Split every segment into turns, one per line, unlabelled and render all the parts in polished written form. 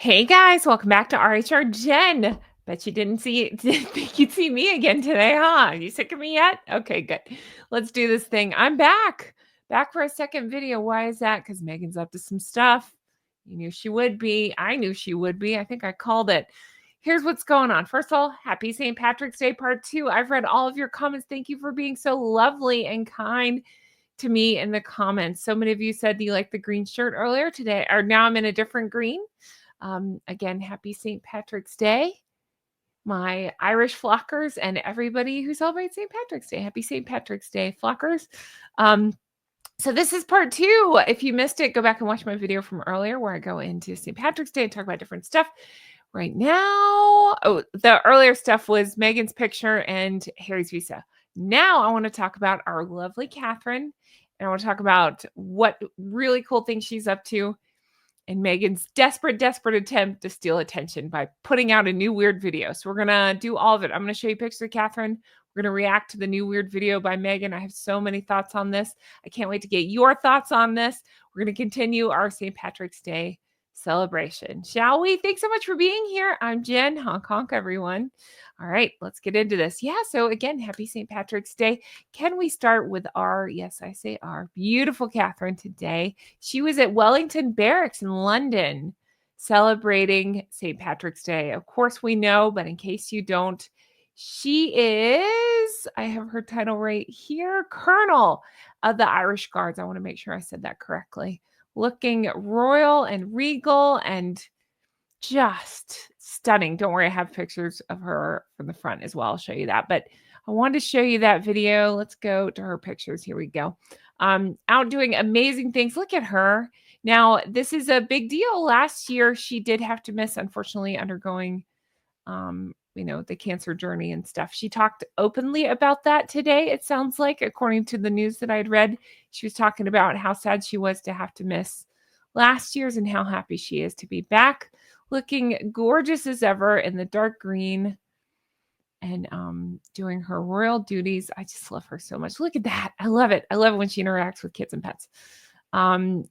Hey guys, welcome back to RHR Jen. Bet you didn't think you'd see me again today, huh? You sick of me yet? Okay, good. Let's do this thing. I'm back for a second video. Why is that? Because Megan's up to some stuff. You knew she would be. I knew she would be. I think I called it. Here's what's going on. First of all, happy St. Patrick's Day part 2. I've read all of your comments. Thank you for being so lovely and kind to me in the comments. So many of you said you liked the green shirt earlier today, or now I'm in a different green. Again, happy St. Patrick's Day, my Irish flockers and everybody who celebrates St. Patrick's Day. Happy St. Patrick's Day, flockers. So this is part 2. If you missed it, go back and watch my video from earlier where I go into St. Patrick's Day and talk about different stuff. Right now, the earlier stuff was Meghan's picture and Harry's visa. Now I want to talk about our lovely Catherine, and I want to talk about what really cool things she's up to and Meghan's desperate attempt to steal attention by putting out a new weird video. So we're going to do all of it. I'm going to show you pictures of Catherine. We're going to react to the new weird video by Meghan. I have so many thoughts on this. I can't wait to get your thoughts on this. We're going to continue our St. Patrick's Day celebration, shall we? Thanks so much for being here. I'm Jen. Honk, honk, everyone. All right, let's get into this. Yeah, so again, happy St. Patrick's Day. Can we start with our, yes, I say our, beautiful Catherine today? She was at Wellington Barracks in London celebrating St. Patrick's Day. Of course, we know, but in case you don't, she is, I have her title right here, Colonel of the Irish Guards. I want to make sure I said that correctly. Looking royal and regal and just stunning. Don't worry, I have pictures of her from the front as well. I'll show you that. But I wanted to show you that video. Let's go to her pictures. Here we go. Out doing amazing things. Look at her. Now, this is a big deal. Last year, she did have to miss, unfortunately, undergoing the cancer journey and stuff. She talked openly about that today, it sounds like, according to the news that I had read. She was talking about how sad she was to have to miss last year's and how happy she is to be back, looking gorgeous as ever in the dark green and doing her royal duties. I just love her so much. Look at that. I love it. I love it when she interacts with kids and pets.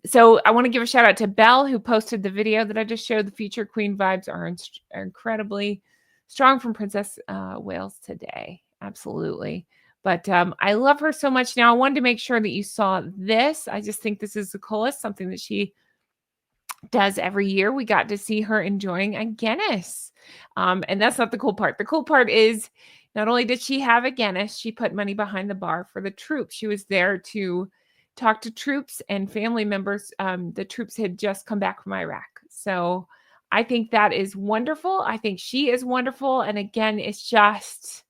So I want to give a shout out to Belle, who posted the video that I just showed. The future queen vibes are incredibly strong from Princess Wales today. Absolutely. But I love her so much. Now, I wanted to make sure that you saw this. I just think this is the coolest, something that she does every year. We got to see her enjoying a Guinness. And that's not the cool part. The cool part is not only did she have a Guinness, she put money behind the bar for the troops. She was there to talk to troops and family members. The troops had just come back from Iraq. So I think that is wonderful. I think she is wonderful. And again, it's just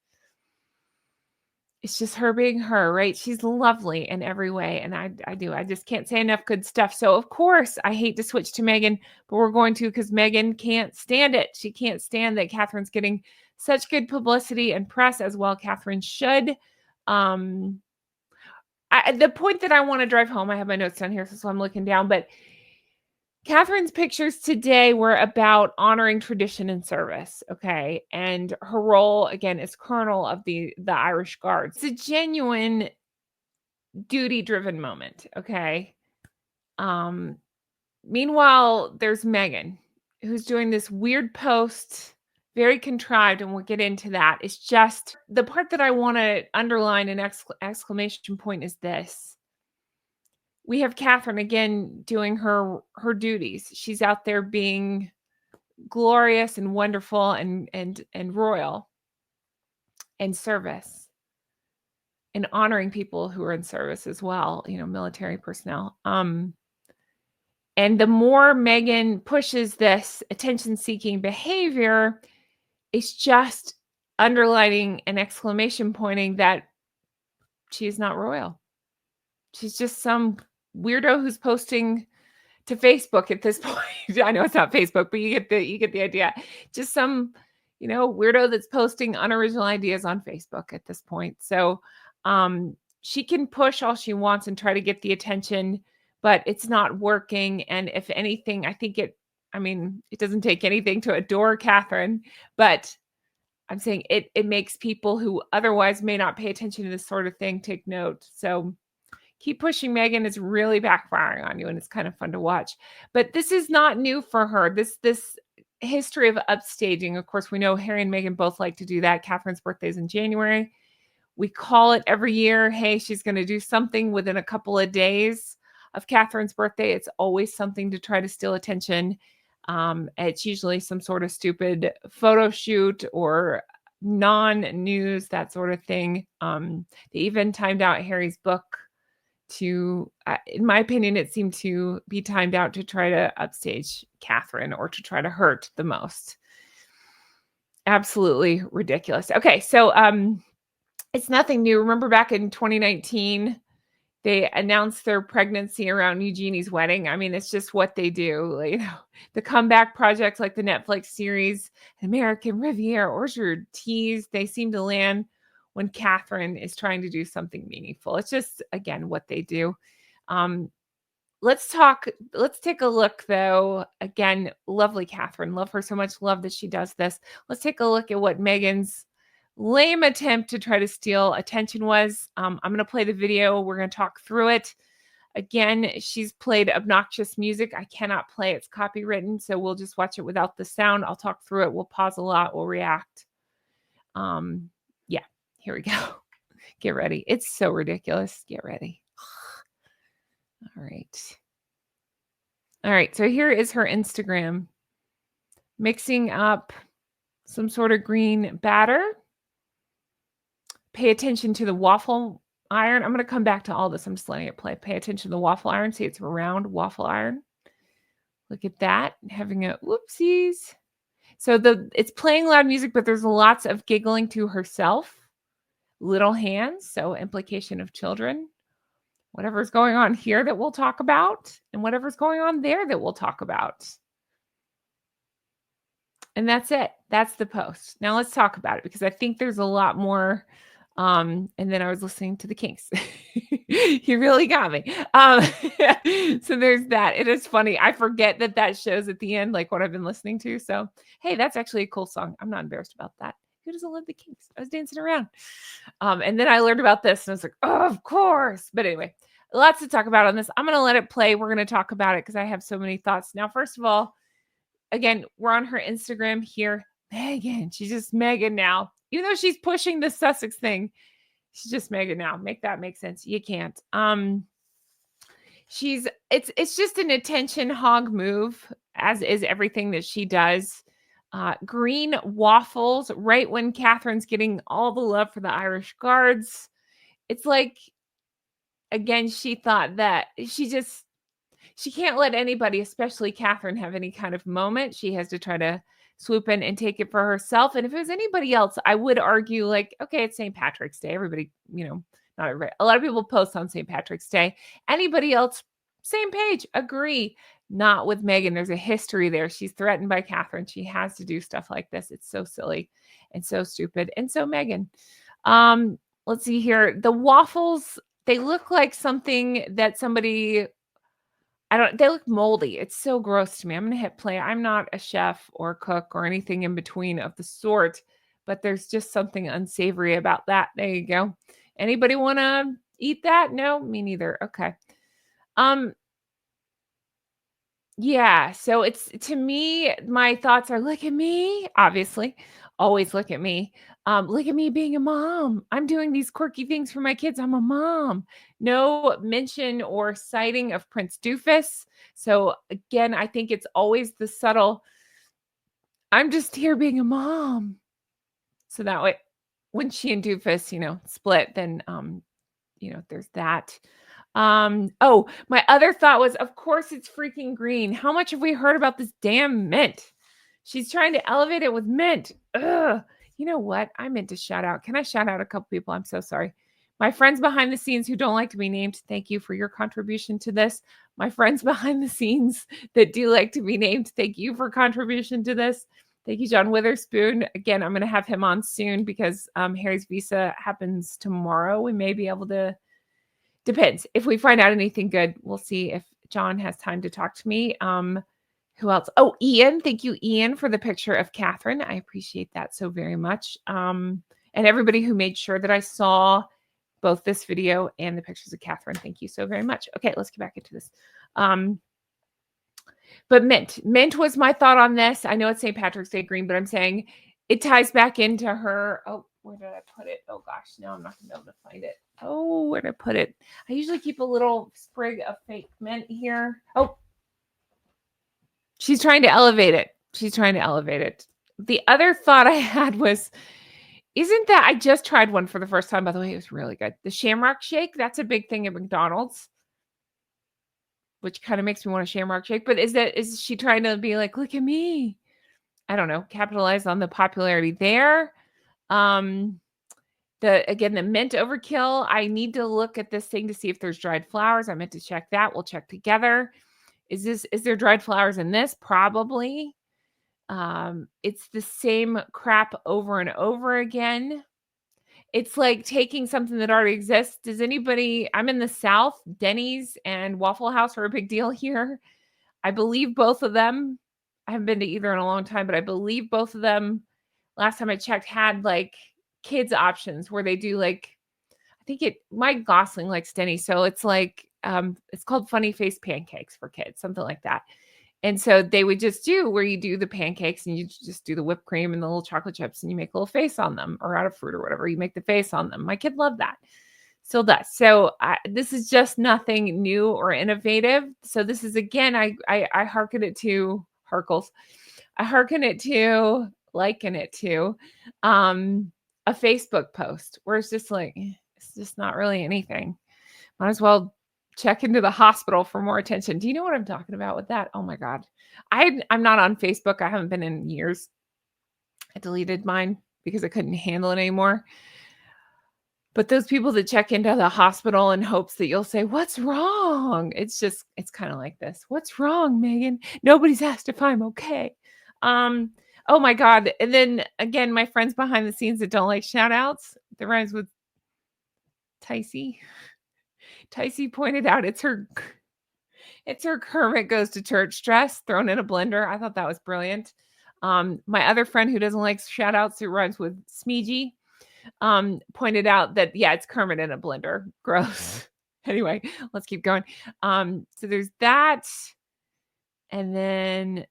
her being her, right? She's lovely in every way. And I just can't say enough good stuff. So of course, I hate to switch to Meghan, but we're going to, because Meghan can't stand it. She can't stand that Catherine's getting such good publicity and press, as well Catherine should. The point that I want to drive home, I have my notes down here, so I'm looking down, but Catherine's pictures today were about honoring tradition and service, okay? And her role, again, is colonel of the Irish Guards. It's a genuine duty-driven moment, okay? Meanwhile, there's Meghan, who's doing this weird post, very contrived, and we'll get into that. It's just the part that I want to underline an exclamation point is this. We have Catherine again doing her duties. She's out there being glorious and wonderful and royal and service and honoring people who are in service as well, military personnel. And the more Meghan pushes this attention-seeking behavior, it's just underlining an exclamation pointing that she is not royal. She's just some weirdo who's posting to Facebook at this point. I know it's not Facebook, but you get the idea. Just some, weirdo that's posting unoriginal ideas on Facebook at this point. So she can push all she wants and try to get the attention, but it's not working. And if anything, I think it doesn't take anything to adore Catherine, but I'm saying it makes people who otherwise may not pay attention to this sort of thing take note. So keep pushing, Meghan. It's really backfiring on you, and it's kind of fun to watch. But this is not new for her. This history of upstaging. Of course, we know Harry and Meghan both like to do that. Catherine's birthday is in January. We call it every year. Hey, she's going to do something within a couple of days of Catherine's birthday. It's always something to try to steal attention. It's usually some sort of stupid photo shoot or non-news, that sort of thing. They even timed out Harry's book to, in my opinion, it seemed to be timed out to try to upstage Catherine or to try to hurt the most. Absolutely ridiculous. Okay, so it's nothing new. Remember back in 2019, they announced their pregnancy around Eugenie's wedding. I mean, it's just what they do. You know, the comeback projects like the Netflix series American Riviera, Orchard Teas, they seem to land when Catherine is trying to do something meaningful. It's just, again, what they do. Let's take a look, though. Again, lovely Catherine. Love her so much. Love that she does this. Let's take a look at what Meghan's lame attempt to try to steal attention was. I'm going to play the video. We're going to talk through it. Again, she's played obnoxious music. I cannot play. It's copywritten, so we'll just watch it without the sound. I'll talk through it. We'll pause a lot. We'll react. Yeah, here we go. Get ready. It's so ridiculous. Get ready. All right. All right, so here is her Instagram. Mixing up some sort of green batter. Pay attention to the waffle iron. I'm going to come back to all this. I'm just letting it play. Pay attention to the waffle iron. See, it's a round waffle iron. Look at that. Having a whoopsies. So it's playing loud music, but there's lots of giggling to herself. Little hands. So implication of children. Whatever's going on here that we'll talk about, and whatever's going on there that we'll talk about. And that's it. That's the post. Now let's talk about it, because I think there's a lot more. And then I was listening to the Kinks. He really got me. So there's that. It is funny. I forget that shows at the end, like what I've been listening to. So, hey, that's actually a cool song. I'm not embarrassed about that. Who doesn't love the Kinks? I was dancing around. And then I learned about this and I was like, oh, of course. But anyway, lots to talk about on this. I'm going to let it play. We're going to talk about it because I have so many thoughts. Now, first of all, again, we're on her Instagram here. Meghan, she's just Meghan now. Even though she's pushing the Sussex thing, she's just Meghan now. Make that make sense. You can't. It's just an attention hog move, as is everything that she does. Green waffles right when Catherine's getting all the love for the Irish Guards. It's like, again, she thought that she can't let anybody, especially Catherine, have any kind of moment. She has to try to swoop in and take it for herself. And if it was anybody else, I would argue, like, okay, it's St. Patrick's Day. Everybody, not everybody. A lot of people post on St. Patrick's Day. Anybody else, same page, agree. Not with Meghan. There's a history there. She's threatened by Catherine. She has to do stuff like this. It's so silly and so stupid. And so Meghan. Let's see here. The waffles, they look like something that somebody... they look moldy. It's so gross to me. I'm going to hit play. I'm not a chef or cook or anything in between of the sort, but there's just something unsavory about that. There you go. Anybody want to eat that? No, me neither. Okay. Yeah. So it's, to me, my thoughts are, look at me, obviously. Always look at me. Look at me being a mom. I'm doing these quirky things for my kids. I'm a mom. No mention or citing of Prince Doofus. So again, I think it's always the subtle, I'm just here being a mom. So that way, when she and Doofus, split, then, there's that. Oh, my other thought was, of course it's freaking green. How much have we heard about this damn mint? She's trying to elevate it with mint. Ugh. You know what? I meant to shout out. Can I shout out a couple people? I'm so sorry. My friends behind the scenes who don't like to be named, thank you for your contribution to this. My friends behind the scenes that do like to be named, thank you for contribution to this. Thank you, John Witherspoon. Again, I'm going to have him on soon because Harry's visa happens tomorrow. We may be able to, depends. If we find out anything good, we'll see if John has time to talk to me. Who else? Oh, Ian. Thank you, Ian, for the picture of Catherine. I appreciate that so very much. And everybody who made sure that I saw both this video and the pictures of Catherine. Thank you so very much. Okay, let's get back into this. But mint. Mint was my thought on this. I know it's St. Patrick's Day green, but I'm saying it ties back into her. Oh, where did I put it? Oh gosh, now I'm not gonna be able to find it. Oh, where did I put it? I usually keep a little sprig of fake mint here. Oh, she's trying to elevate it. She's trying to elevate it. The other thought I had was, isn't that, I just tried one for the first time, by the way, it was really good. The Shamrock Shake, that's a big thing at McDonald's, which kind of makes me want a Shamrock Shake. But is she trying to be like, look at me? I don't know, capitalize on the popularity there. The mint overkill. I need to look at this thing to see if there's dried flowers. I meant to check that. We'll check together. Is there dried flowers in this? Probably. It's the same crap over and over again. It's like taking something that already exists. Does anybody, I'm in the South, Denny's and Waffle House are a big deal here. I believe both of them. I haven't been to either in a long time, but I believe both of them, last time I checked, had like kids options where they do like, I think Mike Gosling likes Denny's. So it's like, it's called funny face pancakes for kids, something like that. And so they would just do where you do the pancakes and you just do the whipped cream and the little chocolate chips and you make a little face on them, or out of fruit or whatever, you make the face on them. My kid loved that. Still does. So this is just nothing new or innovative. So this is, again, I hearken it to Harkles. I hearken it to, liken it to a Facebook post where it's just like, it's just not really anything. Might as well check into the hospital for more attention. Do you know what I'm talking about with that? Oh my God. I'm not on Facebook. I haven't been in years. I deleted mine because I couldn't handle it anymore. But those people that check into the hospital in hopes that you'll say, what's wrong? It's kind of like this. What's wrong, Meghan? Nobody's asked if I'm okay. Oh my God. And then again, my friends behind the scenes that don't like shout outs, that rhymes with Ticey. Ticey pointed out it's her Kermit goes to church dress thrown in a blender. I thought that was brilliant. My other friend who doesn't like shout outs, who rhymes with Smeegee, pointed out that, yeah, it's Kermit in a blender. Gross. Anyway, let's keep going. So there's that. And then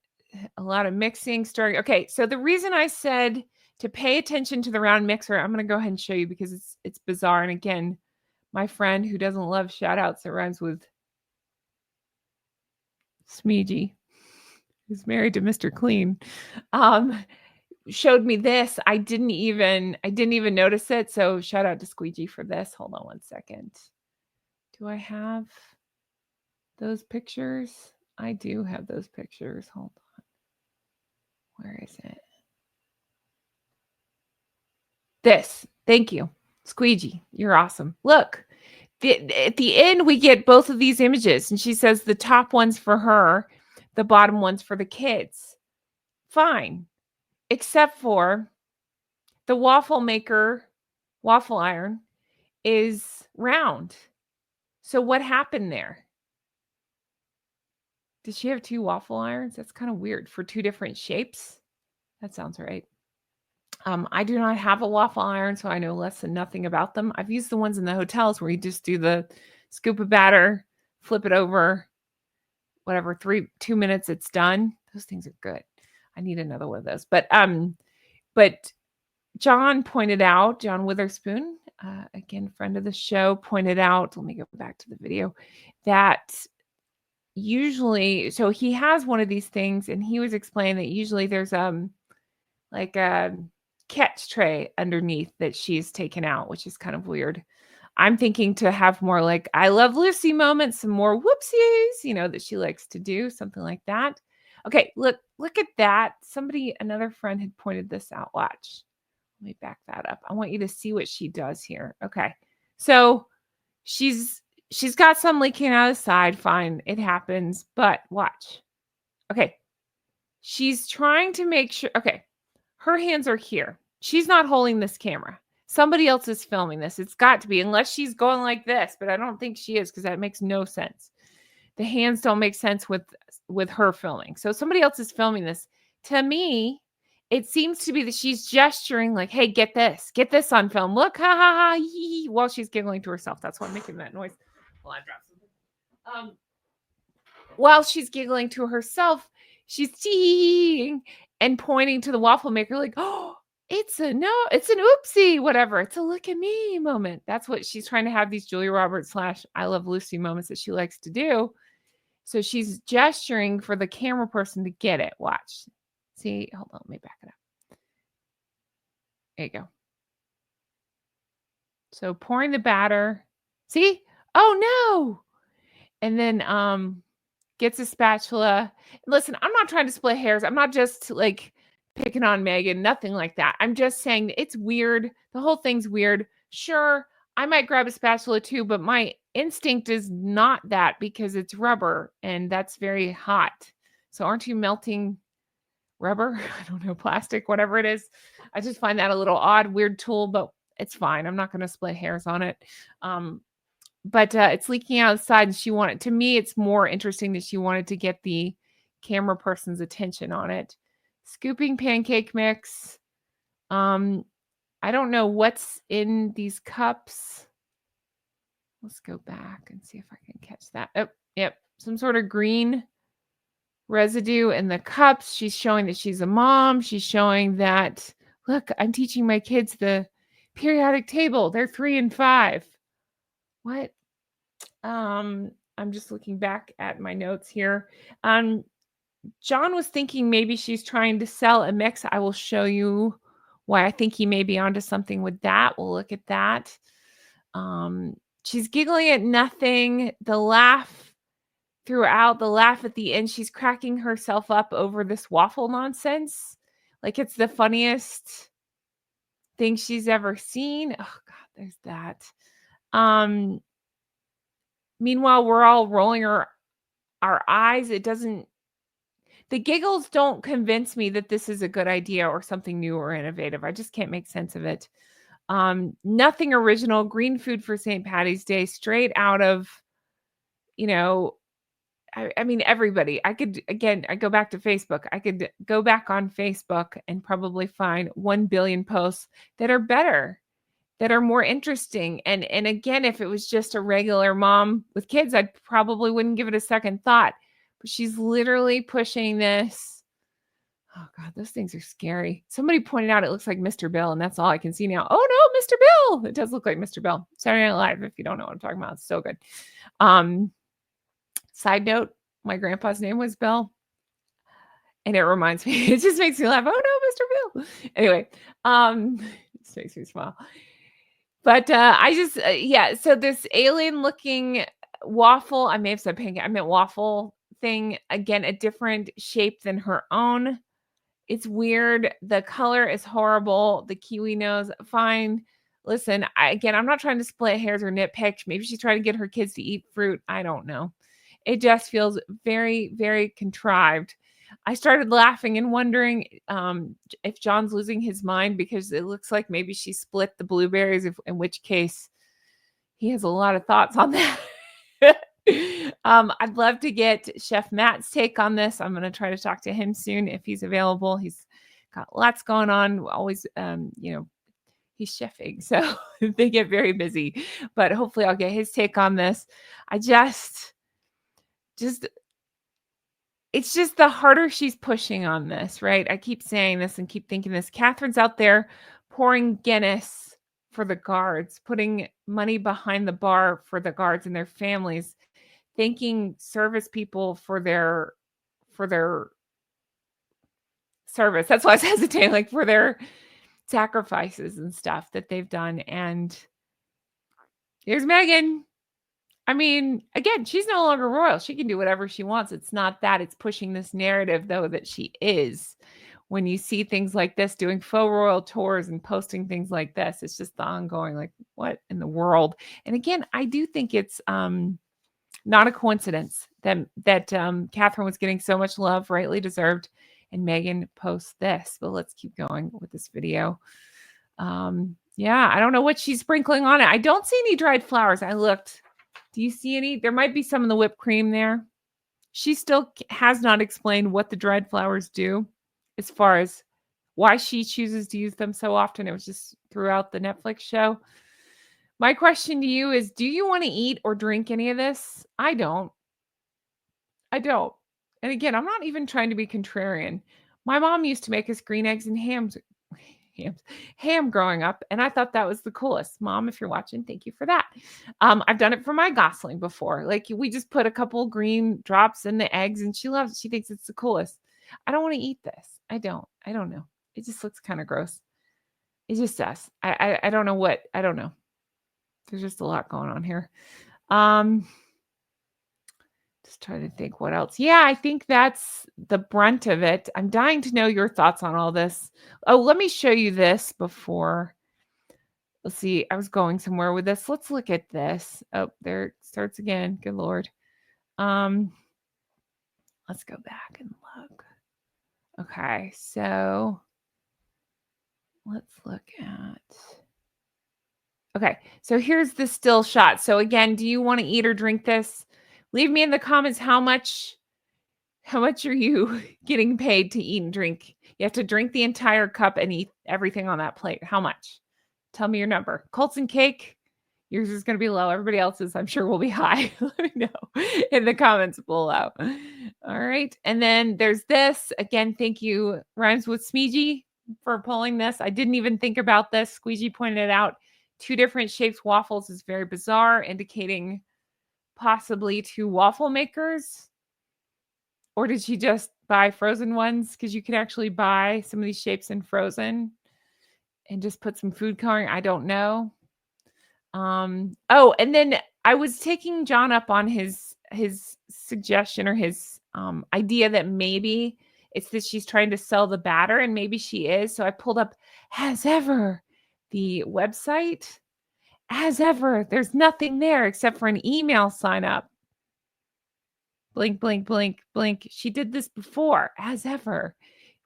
a lot of mixing starting. Okay. So the reason I said to pay attention to the round mixer, I'm going to go ahead and show you because it's bizarre. And again, my friend who doesn't love shout outs that rhymes with Smeegee, who's married to Mr. Clean, showed me this. I didn't even notice it. So shout out to Squeegee for this. Hold on one second. Do I have those pictures? I do have those pictures. Hold on. Where is it? This. Thank you. Squeegee, you're awesome. Look, at the end, we get both of these images. And she says the top one's for her, the bottom one's for the kids. Fine. Except for the waffle maker, waffle iron, is round. So what happened there? Did she have two waffle irons? That's kind of weird for two different shapes. That sounds right. I do not have a waffle iron, so I know less than nothing about them. I've used the ones in the hotels where you just do the scoop of batter, flip it over, whatever, 2 minutes, it's done. Those things are good. I need another one of those. But John pointed out, John Witherspoon, again, friend of the show, pointed out, let me go back to the video, that usually, so he has one of these things and he was explaining that usually there's like a catch tray underneath that she's taken out, which is kind of weird. I'm thinking to have more like I Love Lucy moments, some more whoopsies, that she likes to do, something like that. Okay, look at that. Another friend had pointed this out. Watch. Let me back that up. I want you to see what she does here. Okay. So she's got some leaking out of the side. Fine. It happens. But watch. Okay. She's trying to make sure. Okay. Her hands are here. She's not holding this camera. Somebody else is filming this. It's got to be, unless she's going like this, but I don't think she is because that makes no sense. The hands don't make sense with her filming. So somebody else is filming this. To me, it seems to be that she's gesturing like, hey, get this on film. Look, ha ha ha, yee, while she's giggling to herself. That's why I'm making that noise. Well, I dropped something. while she's giggling to herself, she's teeing and pointing to the waffle maker like, "Oh, it's an oopsie, whatever. It's a look at me moment." That's what she's trying to have, these Julia Roberts / I Love Lucy moments that she likes to do. So she's gesturing for the camera person to get it. Watch. See, hold on, let me back it up. There you go. So pouring the batter. See? Oh no. And then gets a spatula. Listen, I'm not trying to split hairs. I'm not just like picking on Meghan, nothing like that. I'm just saying it's weird. The whole thing's weird. Sure, I might grab a spatula too, but my instinct is not that because it's rubber and that's very hot. So aren't you melting rubber? I don't know, plastic, whatever it is. I just find that a little odd, weird tool, but it's fine. I'm not going to split hairs on it. But it's leaking outside and she wanted, to me, it's more interesting that she wanted to get the camera person's attention on it. Scooping pancake mix. I don't know what's in these cups. Let's go back and see if I can catch that. Oh, yep. Some sort of green residue in the cups. She's showing that she's a mom. She's showing that, look, I'm teaching my kids the periodic table. They're 3 and 5. What? I'm just looking back at my notes here. John was thinking maybe she's trying to sell a mix. I will show you why I think he may be onto something with that. We'll look at that. She's giggling at nothing. The laugh throughout, the laugh at the end, she's cracking herself up over this waffle nonsense. Like it's the funniest thing she's ever seen. Oh God, there's that. Meanwhile, we're all rolling our eyes. The giggles don't convince me that this is a good idea or something new or innovative. I just can't make sense of it. Nothing original. Green food for St. Patty's Day, straight out of, I mean, everybody. I go back to Facebook. I could go back on Facebook and probably find 1 billion posts that are better, that are more interesting. And again, if it was just a regular mom with kids, I probably wouldn't give it a second thought. But she's literally pushing this. Oh God, those things are scary. Somebody pointed out it looks like Mr. Bill, and that's all I can see now. Oh no, Mr. Bill! It does look like Mr. Bill. Saturday Night Live, if you don't know what I'm talking about, it's so good. Side note, my grandpa's name was Bill. And it reminds me, it just makes me laugh. Oh no, Mr. Bill. Anyway, it just makes me smile. But I just, yeah. So this alien looking waffle, I may have said pancake, I meant waffle thing. Again, a different shape than her own. It's weird. The color is horrible. The kiwi nose, fine. Listen, I'm not trying to split hairs or nitpick. Maybe she's trying to get her kids to eat fruit. I don't know. It just feels very, very contrived. I started laughing and wondering if John's losing his mind because it looks like maybe she split the blueberries, in which case he has a lot of thoughts on that. I'd love to get Chef Matt's take on this. I'm going to try to talk to him soon if he's available. He's got lots going on. Always, he's chefing, so they get very busy. But hopefully I'll get his take on this. It's just the harder she's pushing on this, right? I keep saying this and keep thinking this. Catherine's out there pouring Guinness for the guards, putting money behind the bar for the guards and their families, thanking service people for their service. That's why I was hesitating, like for their sacrifices and stuff that they've done. And here's Meghan. I mean, again, she's no longer royal. She can do whatever she wants. It's not that. It's pushing this narrative, though, that she is. When you see things like this, doing faux royal tours and posting things like this, it's just the ongoing, like, what in the world? And again, I do think it's not a coincidence that Catherine was getting so much love, rightly deserved, and Meghan posts this. But let's keep going with this video. Yeah, I don't know what she's sprinkling on it. I don't see any dried flowers. I looked. Do you see any? There might be some in the whipped cream there. She still has not explained what the dried flowers do as far as why she chooses to use them so often. It was just throughout the Netflix show. My question to you is, do you want to eat or drink any of this? I don't. I don't. And again, I'm not even trying to be contrarian. My mom used to make us green eggs and hams, ham growing up, and I thought that was the coolest. Mom, if you're watching, thank you for that. I've done it for my Gosling before. Like we just put a couple green drops in the eggs, and she loves it. She thinks it's the coolest. I don't want to eat this. I don't. I don't know. It just looks kind of gross. It just does. I don't know what. I don't know. There's just a lot going on here. Um, just trying to think what else. Yeah, I think that's the brunt of it. I'm dying to know your thoughts on all this. Oh, let me show you this before. Let's see. I was going somewhere with this. Let's look at this. Oh, there it starts again. Good Lord. Um, let's go back and look. Okay, so let's look at. Okay, so here's the still shot. So again, do you want to eat or drink this? Leave me in the comments how much are you getting paid to eat and drink? You have to drink the entire cup and eat everything on that plate. How much? Tell me your number. Colton cake, yours is going to be low. Everybody else's, I'm sure, will be high. Let me know in the comments below. All right. And then there's this. Again, thank you, Rhymes with Smeegee, for pulling this. I didn't even think about this. Squeegee pointed it out. 2 different shapes waffles is very bizarre, indicating possibly 2 waffle makers. Or did she just buy frozen ones? Because you can actually buy some of these shapes in frozen and just put some food coloring. I don't know. Oh, and then I was taking John up on his suggestion or his idea that maybe it's that she's trying to sell the batter, and maybe she is. So I pulled up as ever the website. As ever, there's nothing there except for an email sign up. Blink, blink, blink, blink. She did this before, as ever,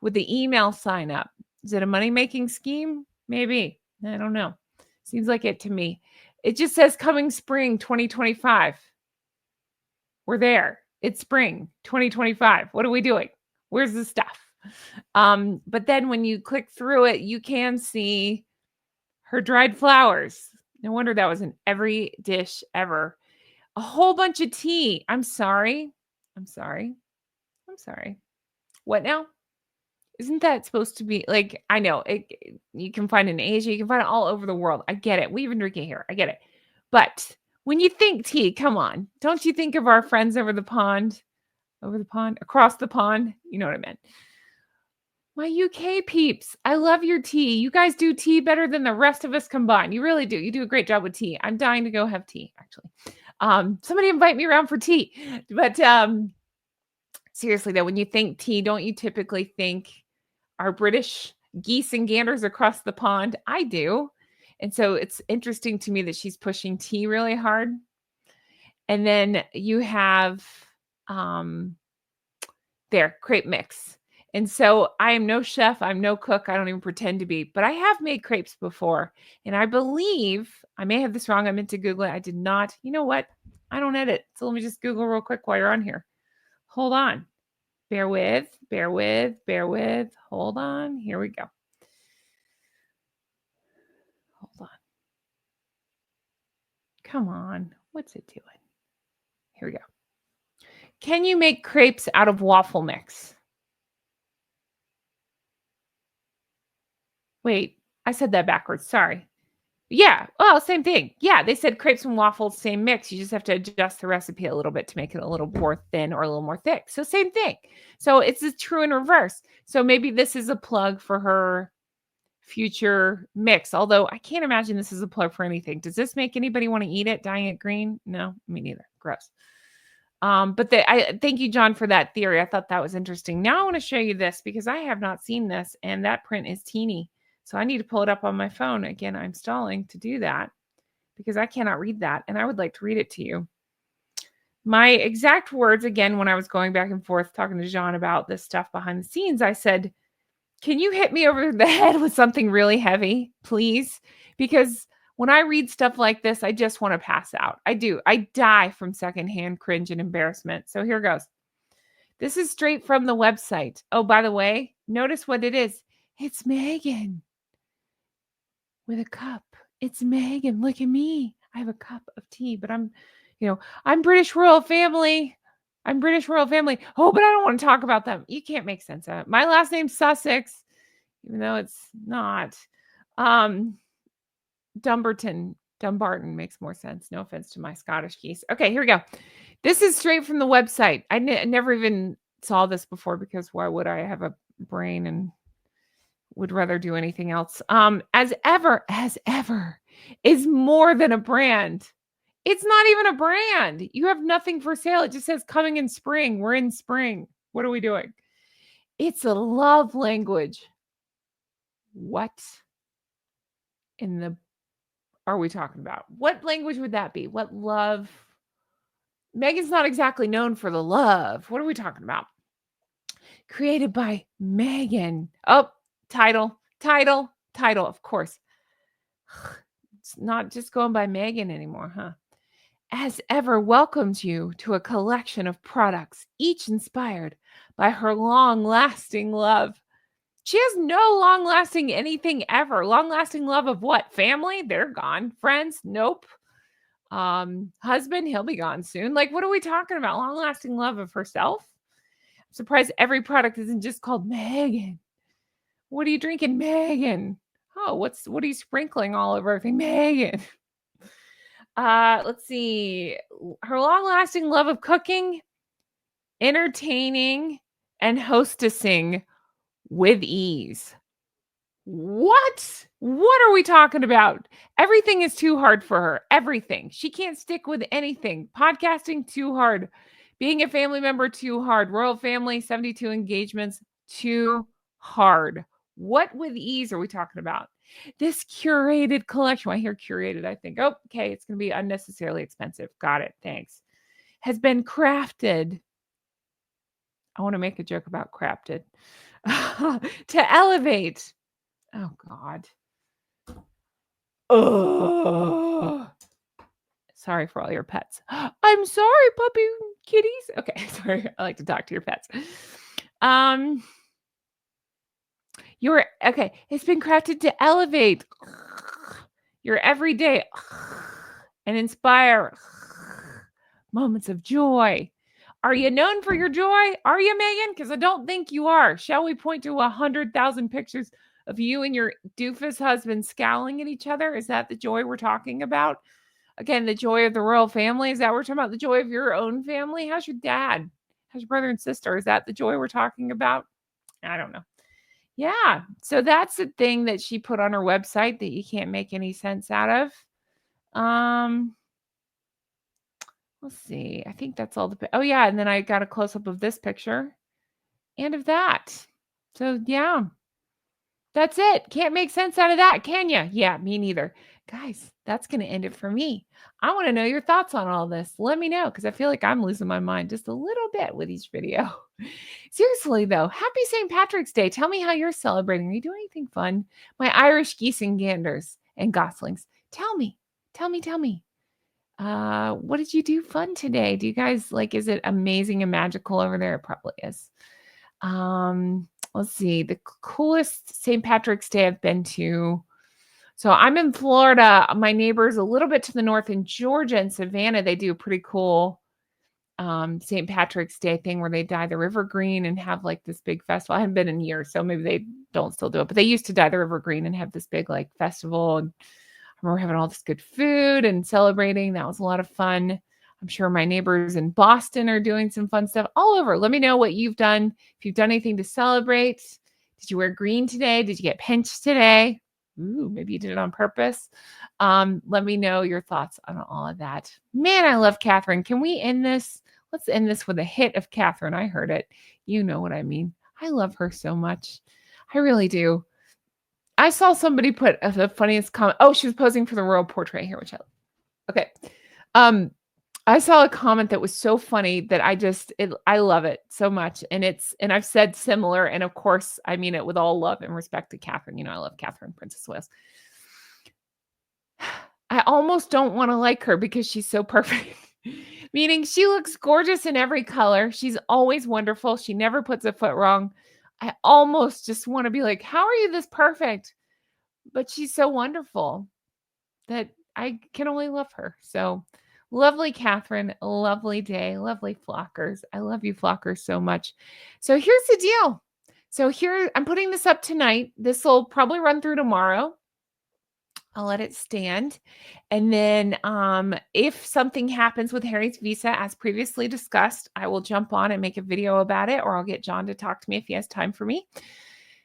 with the email sign up. Is it a money-making scheme? Maybe. I don't know. Seems like it to me. It just says coming spring 2025. We're there. It's spring 2025. What are we doing? Where's the stuff? But then when you click through it, you can see her dried flowers. No wonder that was in every dish ever. A whole bunch of tea. I'm sorry. I'm sorry. I'm sorry. What now? Isn't that supposed to be like, I know you can find it in Asia, you can find it all over the world. I get it. We even drink it here. I get it. But when you think tea, come on. Don't you think of our friends across the pond? You know what I meant. My UK peeps, I love your tea. You guys do tea better than the rest of us combined. You really do. You do a great job with tea. I'm dying to go have tea, actually. Somebody invite me around for tea. But seriously though, when you think tea, don't you typically think our British geese and ganders across the pond? I do. And so it's interesting to me that she's pushing tea really hard. And then you have crepe mix. And so I am no chef, I'm no cook, I don't even pretend to be, but I have made crepes before. And I believe, I may have this wrong, I meant to Google it. I did not. You know what? I don't edit. So let me just Google real quick while you're on here. Hold on. Bear with. Hold on. Here we go. Hold on. Come on. What's it doing? Here we go. Can you make crepes out of waffle mix? Wait, I said that backwards. Sorry. Yeah. Well, same thing. Yeah, they said crepes and waffles, same mix. You just have to adjust the recipe a little bit to make it a little more thin or a little more thick. So same thing. So it's a true and reverse. So maybe this is a plug for her future mix. Although I can't imagine this is a plug for anything. Does this make anybody want to eat it? Dyeing it green? No, me neither. Gross. But I thank you, John, for that theory. I thought that was interesting. Now I want to show you this because I have not seen this, and that print is teeny. So I need to pull it up on my phone. Again, I'm stalling to do that because I cannot read that, and I would like to read it to you. My exact words, again, when I was going back and forth talking to John about this stuff behind the scenes, I said, can you hit me over the head with something really heavy, please? Because when I read stuff like this, I just want to pass out. I do. I die from secondhand cringe and embarrassment. So here goes. This is straight from the website. Oh, by the way, notice what it is. It's Meghan with a cup. It's Meghan. Look at me. I have a cup of tea, but I'm British royal family. I'm British royal family. Oh, but I don't want to talk about them. You can't make sense of it. My last name's Sussex, even though it's not. Um, Dumbarton makes more sense. No offense to my Scottish geese. Okay, here we go. This is straight from the website. I never even saw this before because why would I have a brain and would rather do anything else? As ever is more than a brand. It's not even a brand. You have nothing for sale. It just says coming in spring. We're in spring. What are we doing? It's a love language. What in the are we talking about? What language would that be? What love? Meghan's not exactly known for the love. What are we talking about? Created by Meghan. Oh, title. Of course. It's not just going by Meghan anymore, huh? As ever welcomes you to a collection of products, each inspired by her long-lasting love. She has no long-lasting anything ever. Long-lasting love of what? Family? They're gone. Friends? Nope. Husband? He'll be gone soon. Like, what are we talking about? Long-lasting love of herself? I'm surprised every product isn't just called Meghan. What are you drinking, Meghan? Oh, what are you sprinkling all over everything, Meghan? Let's see. Her long-lasting love of cooking, entertaining, and hostessing with ease. What? What are we talking about? Everything is too hard for her. Everything. She can't stick with anything. Podcasting, too hard. Being a family member, too hard. Royal family, 72 engagements, too hard. What with ease are we talking about? This curated collection. When I hear curated, I think, oh, okay, it's going to be unnecessarily expensive. Got it. Thanks. Has been crafted. I want to make a joke about crafted. To elevate. Oh, God. Oh. Sorry for all your pets. I'm sorry, puppy kitties. Okay, sorry. I like to talk to your pets. You're okay. It's been crafted to elevate your everyday and inspire moments of joy. Are you known for your joy? Are you, Meghan? Because I don't think you are. Shall we point to 100,000 pictures of you and your doofus husband scowling at each other? Is that the joy we're talking about? Again, the joy of the royal family. Is that what we're talking about? The joy of your own family? How's your dad? How's your brother and sister? Is that the joy we're talking about? I don't know. Yeah. So that's the thing that she put on her website that you can't make any sense out of. Let's see. I think that's all oh yeah, and then I got a close up of this picture and of that. So yeah. That's it. Can't make sense out of that, can you? Yeah, me neither. Guys, that's going to end it for me. I want to know your thoughts on all this. Let me know because I feel like I'm losing my mind just a little bit with each video. Seriously, though, happy St. Patrick's Day. Tell me how you're celebrating. Are you doing anything fun? My Irish geese and ganders and goslings. Tell me. What did you do fun today? Do you guys is it amazing and magical over there? It probably is. Let's see, the coolest St. Patrick's Day I've been to. So I'm in Florida. My neighbor's a little bit to the north in Georgia and Savannah. They do a pretty cool St. Patrick's Day thing where they dye the river green and have this big festival. I haven't been in years, so maybe they don't still do it, but they used to dye the river green and have this big festival. And I remember having all this good food and celebrating. That was a lot of fun. I'm sure my neighbors in Boston are doing some fun stuff all over. Let me know what you've done. If you've done anything to celebrate. Did you wear green today? Did you get pinched today? Ooh, maybe you did it on purpose. Let me know your thoughts on all of that. Man, I love Catherine. Can we end this? Let's end this with a hit of Catherine. I heard it. You know what I mean. I love her so much. I really do. I saw somebody put the funniest comment. Oh, she was posing for the royal portrait here, which okay. I saw a comment that was so funny that I love it so much. And I've said similar. And of course, I mean it with all love and respect to Catherine. You know, I love Catherine, Princess Wales. I almost don't want to like her because she's so perfect. Meaning she looks gorgeous in every color. She's always wonderful. She never puts a foot wrong. I almost just want to be like, how are you this perfect? But she's so wonderful that I can only love her. So Lovely Catherine, lovely day, lovely flockers. I love you flockers so much. So here's the deal. So here I'm putting this up tonight. This will probably run through tomorrow. I'll let it stand. And then if something happens with Harry's visa, as previously discussed, I will jump on and make a video about it, or I'll get John to talk to me if he has time for me.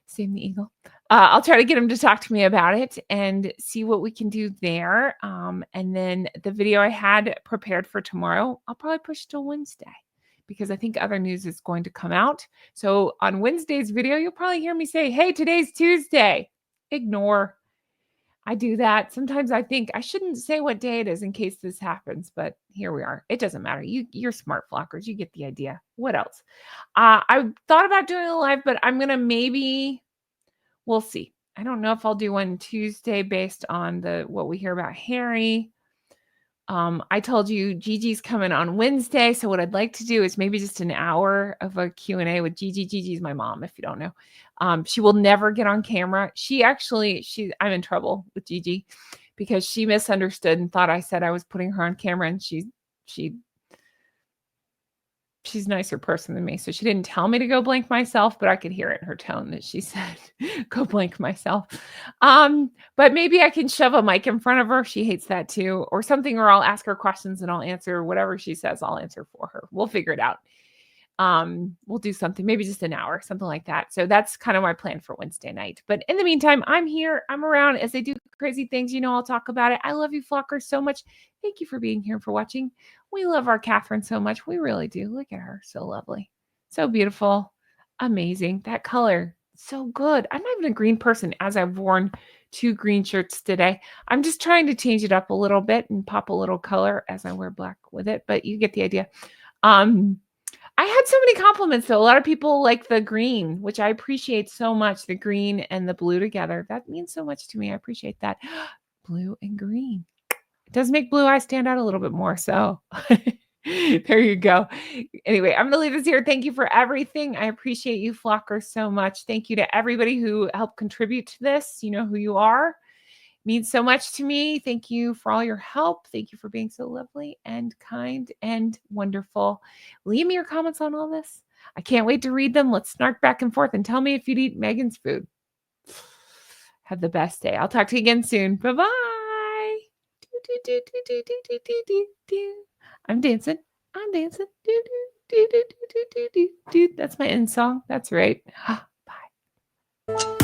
Same the eagle. I'll try to get him to talk to me about it and see what we can do there. And then the video I had prepared for tomorrow, I'll probably push till Wednesday because I think other news is going to come out. So on Wednesday's video, you'll probably hear me say, hey, today's Tuesday. Ignore. I do that. Sometimes I think I shouldn't say what day it is in case this happens, but here we are. It doesn't matter. You're smart flockers. You get the idea. What else? I thought about doing a live, but I'm gonna we'll see. I don't know if I'll do one Tuesday based on what we hear about Harry. I told you Gigi's coming on Wednesday, so what I'd like to do is maybe just an hour of a Q&A with Gigi. Gigi's my mom, if you don't know. She will never get on camera. I'm in trouble with Gigi because she misunderstood and thought I said I was putting her on camera, and she's a nicer person than me. So she didn't tell me to go blank myself, but I could hear it in her tone that she said, go blank myself. But maybe I can shove a mic in front of her. She hates that too, or something, or I'll ask her questions and I'll answer whatever she says. I'll answer for her. We'll figure it out. We'll do something, maybe just an hour, something like that. So that's kind of my plan for Wednesday night. But in the meantime, I'm here. I'm around as they do crazy things. I'll talk about it. I love you flockers so much. Thank you for being here, for watching. We love our Catherine so much. We really do. Look at her. So lovely. So beautiful. Amazing. That color. So good. I'm not even a green person, as I've worn 2 green shirts today. I'm just trying to change it up a little bit and pop a little color as I wear black with it, but you get the idea. I had so many compliments, though. A lot of people like the green, which I appreciate so much, the green and the blue together. That means so much to me. I appreciate that. Blue and green. It does make blue eyes stand out a little bit more. So there you go. Anyway, I'm going to leave this here. Thank you for everything. I appreciate you flockers so much. Thank you to everybody who helped contribute to this. You know who you are. Means so much to me. Thank you for all your help. Thank you for being so lovely and kind and wonderful. Leave me your comments on all this. I can't wait to read them. Let's snark back and forth and tell me if you'd eat Meghan's food. Have the best day. I'll talk to you again soon. Bye-bye. I'm dancing. I'm dancing. That's my end song. That's right. Bye.